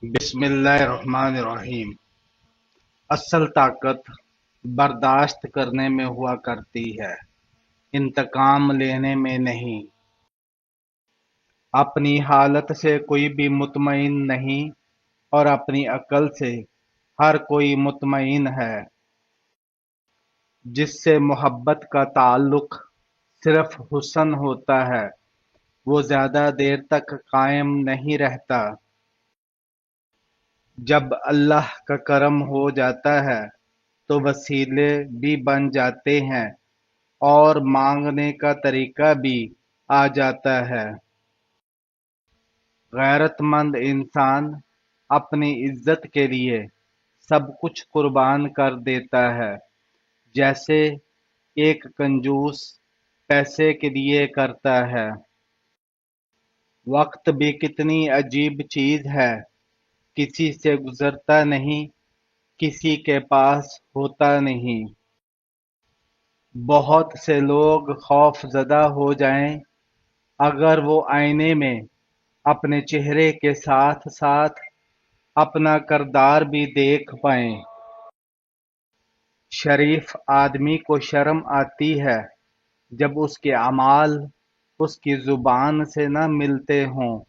بسم اللہ الرحمن الرحیم۔ اصل طاقت برداشت کرنے میں ہوا کرتی ہے، انتقام لینے میں نہیں۔ اپنی حالت سے کوئی بھی مطمئن نہیں اور اپنی عقل سے ہر کوئی مطمئن ہے۔ جس سے محبت کا تعلق صرف حسن ہوتا ہے وہ زیادہ دیر تک قائم نہیں رہتا۔ جب اللہ کا کرم ہو جاتا ہے تو وسیلے بھی بن جاتے ہیں اور مانگنے کا طریقہ بھی آ جاتا ہے۔ غیرت مند انسان اپنی عزت کے لیے سب کچھ قربان کر دیتا ہے، جیسے ایک کنجوس پیسے کے لیے کرتا ہے۔ وقت بھی کتنی عجیب چیز ہے، کسی سے گزرتا نہیں، کسی کے پاس ہوتا نہیں۔ بہت سے لوگ خوف زدہ ہو جائیں اگر وہ آئینے میں اپنے چہرے کے ساتھ ساتھ اپنا کردار بھی دیکھ پائیں۔ شریف آدمی کو شرم آتی ہے جب اس کے اعمال اس کی زبان سے نہ ملتے ہوں۔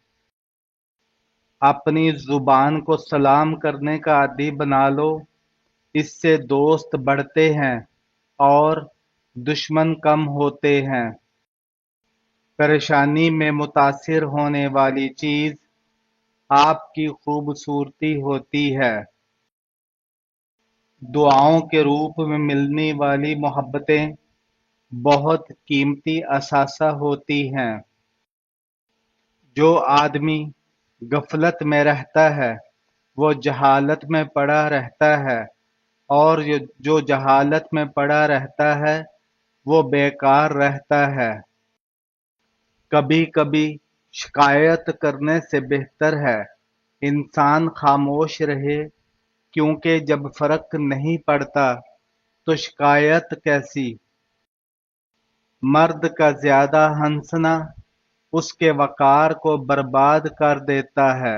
اپنی زبان کو سلام کرنے کا عادی بنا لو، اس سے دوست بڑھتے ہیں اور دشمن کم ہوتے ہیں۔ پریشانی میں متاثر ہونے والی چیز آپ کی خوبصورتی ہوتی ہے۔ دعاؤں کے روپ میں ملنے والی محبتیں بہت قیمتی اثاثہ ہوتی ہیں۔ جو آدمی غفلت میں رہتا ہے وہ جہالت میں پڑا رہتا ہے، اور جو جہالت میں پڑا رہتا ہے وہ بیکار رہتا ہے۔ کبھی کبھی شکایت کرنے سے بہتر ہے انسان خاموش رہے، کیونکہ جب فرق نہیں پڑتا تو شکایت کیسی۔ مرد کا زیادہ ہنسنا اس کے وقار کو برباد کر دیتا ہے۔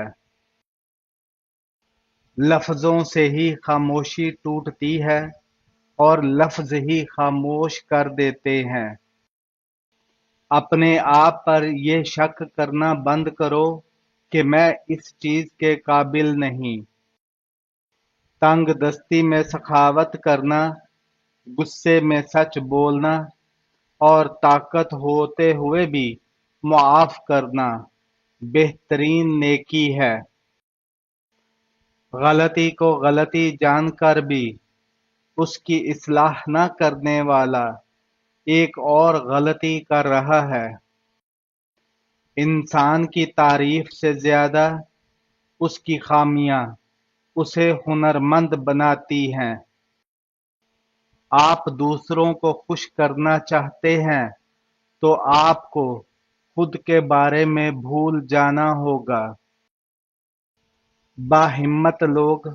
لفظوں سے ہی خاموشی ٹوٹتی ہے اور لفظ ہی خاموش کر دیتے ہیں۔ اپنے آپ پر یہ شک کرنا بند کرو کہ میں اس چیز کے قابل نہیں۔ تنگ دستی میں سخاوت کرنا، غصے میں سچ بولنا اور طاقت ہوتے ہوئے بھی معاف کرنا بہترین نیکی ہے۔ غلطی کو غلطی جان کر بھی اس کی اصلاح نہ کرنے والا ایک اور غلطی کر رہا ہے۔ انسان کی تعریف سے زیادہ اس کی خامیاں اسے ہنرمند بناتی ہیں۔ آپ دوسروں کو خوش کرنا چاہتے ہیں تو آپ کو خود کے بارے میں بھول جانا ہوگا۔ باہمت لوگ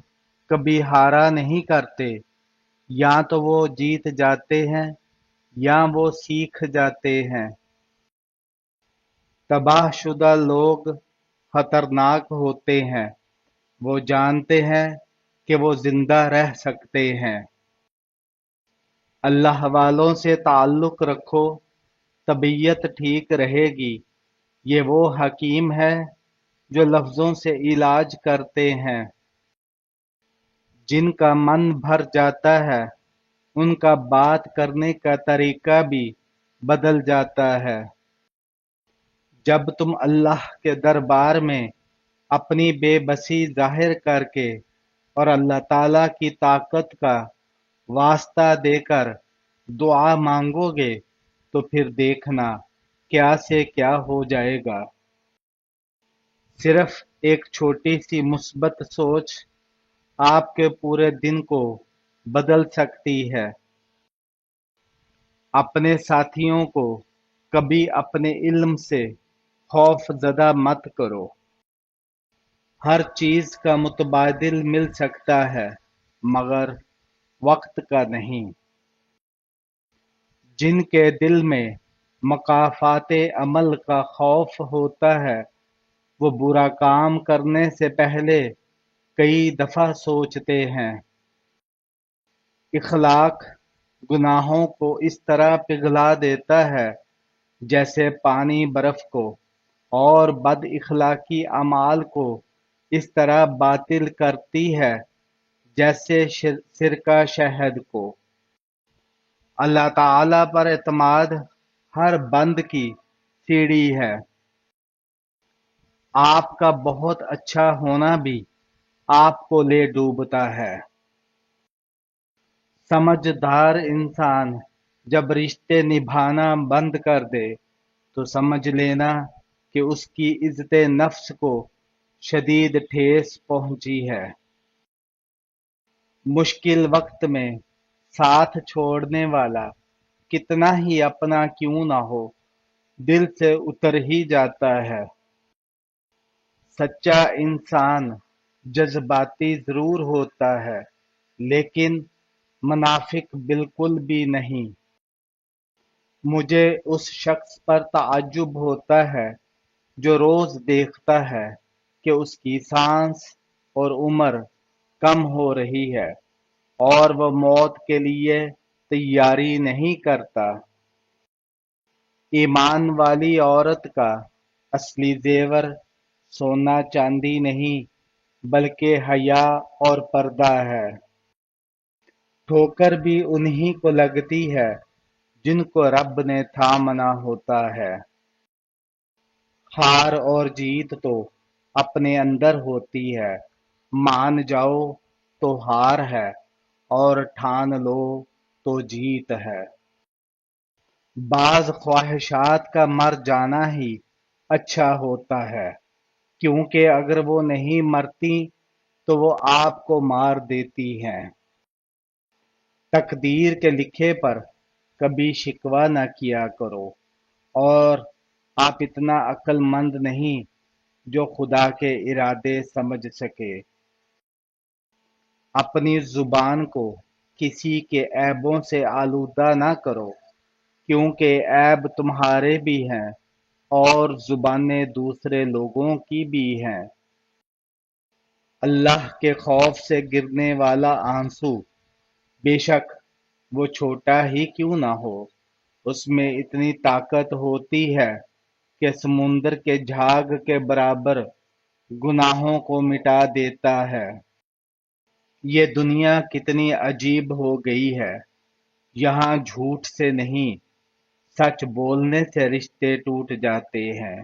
کبھی ہارا نہیں کرتے، یا تو وہ جیت جاتے ہیں یا وہ سیکھ جاتے ہیں۔ تباہ شدہ لوگ خطرناک ہوتے ہیں، وہ جانتے ہیں کہ وہ زندہ رہ سکتے ہیں۔ اللہ والوں سے تعلق رکھو، طبیعت ٹھیک رہے گی۔ یہ وہ حکیم ہے جو لفظوں سے علاج کرتے ہیں۔ جن کا من بھر جاتا ہے ان کا بات کرنے کا طریقہ بھی بدل جاتا ہے۔ جب تم اللہ کے دربار میں اپنی بے بسی ظاہر کر کے اور اللہ تعالی کی طاقت کا واسطہ دے کر دعا مانگو گے تو پھر دیکھنا کیا سے کیا ہو جائے گا۔ صرف ایک چھوٹی سی مثبت سوچ آپ کے پورے دن کو بدل سکتی ہے۔ اپنے ساتھیوں کو کبھی اپنے علم سے خوف زدہ مت کرو۔ ہر چیز کا متبادل مل سکتا ہے مگر وقت کا نہیں۔ جن کے دل میں مکافات عمل کا خوف ہوتا ہے وہ برا کام کرنے سے پہلے کئی دفعہ سوچتے ہیں۔ اخلاق گناہوں کو اس طرح پگھلا دیتا ہے جیسے پانی برف کو، اور بد اخلاقی اعمال کو اس طرح باطل کرتی ہے جیسے سرکہ شہد کو۔ اللہ تعالی پر اعتماد ہر بند کی سیڑھی ہے۔ آپ کا بہت اچھا ہونا بھی آپ کو لے ڈوبتا ہے۔ سمجھدار انسان جب رشتے نبھانا بند کر دے تو سمجھ لینا کہ اس کی عزت نفس کو شدید ٹھیس پہنچی ہے۔ مشکل وقت میں ساتھ چھوڑنے والا کتنا ہی اپنا کیوں نہ ہو، دل سے اتر ہی جاتا ہے۔ سچا انسان جذباتی ضرور ہوتا ہے لیکن منافق بالکل بھی نہیں۔ مجھے اس شخص پر تعجب ہوتا ہے جو روز دیکھتا ہے کہ اس کی سانس اور عمر کم ہو رہی ہے اور وہ موت کے لیے تیاری نہیں کرتا۔ ایمان والی عورت کا اصلی زیور سونا چاندی نہیں بلکہ حیا اور پردہ ہے۔ ٹھوکر بھی انہی کو لگتی ہے جن کو رب نے تھامنا ہوتا ہے۔ ہار اور جیت تو اپنے اندر ہوتی ہے، مان جاؤ تو ہار ہے اور ٹھان لو تو جیت ہے۔ بعض خواہشات کا مر جانا ہی اچھا ہوتا ہے، کیونکہ اگر وہ نہیں مرتی تو وہ آپ کو مار دیتی ہیں۔ تقدیر کے لکھے پر کبھی شکوہ نہ کیا کرو، اور آپ اتنا عقل مند نہیں جو خدا کے ارادے سمجھ سکے۔ اپنی زبان کو کسی کے عیبوں سے آلودہ نہ کرو، کیونکہ عیب تمہارے بھی ہیں اور زبانیں دوسرے لوگوں کی بھی ہیں۔ اللہ کے خوف سے گرنے والا آنسو، بے شک وہ چھوٹا ہی کیوں نہ ہو، اس میں اتنی طاقت ہوتی ہے کہ سمندر کے جھاگ کے برابر گناہوں کو مٹا دیتا ہے۔ یہ دنیا کتنی عجیب ہو گئی ہے، یہاں جھوٹ سے نہیں سچ بولنے سے رشتے ٹوٹ جاتے ہیں۔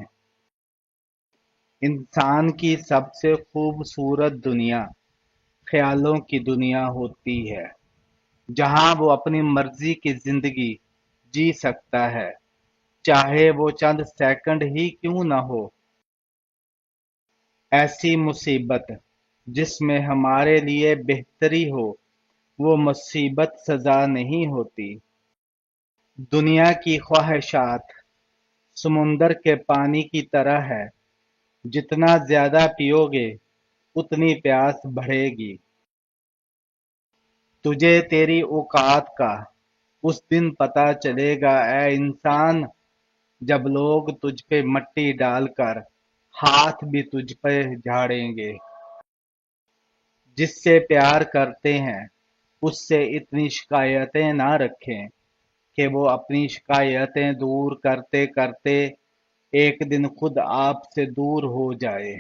انسان کی سب سے خوبصورت دنیا خیالوں کی دنیا ہوتی ہے، جہاں وہ اپنی مرضی کی زندگی جی سکتا ہے، چاہے وہ چند سیکنڈ ہی کیوں نہ ہو۔ ایسی مصیبت جس میں ہمارے لیے بہتری ہو، وہ مصیبت سزا نہیں ہوتی۔ دنیا کی خواہشات سمندر کے پانی کی طرح ہے، جتنا زیادہ پیو گے اتنی پیاس بڑھے گی۔ تجھے تیری اوقات کا اس دن پتہ چلے گا اے انسان، جب لوگ تجھ پہ مٹی ڈال کر ہاتھ بھی تجھ پہ جھاڑیں گے۔ جس سے پیار کرتے ہیں اس سے اتنی شکایتیں نہ رکھیں کہ وہ اپنی شکایتیں دور کرتے کرتے ایک دن خود آپ سے دور ہو جائے۔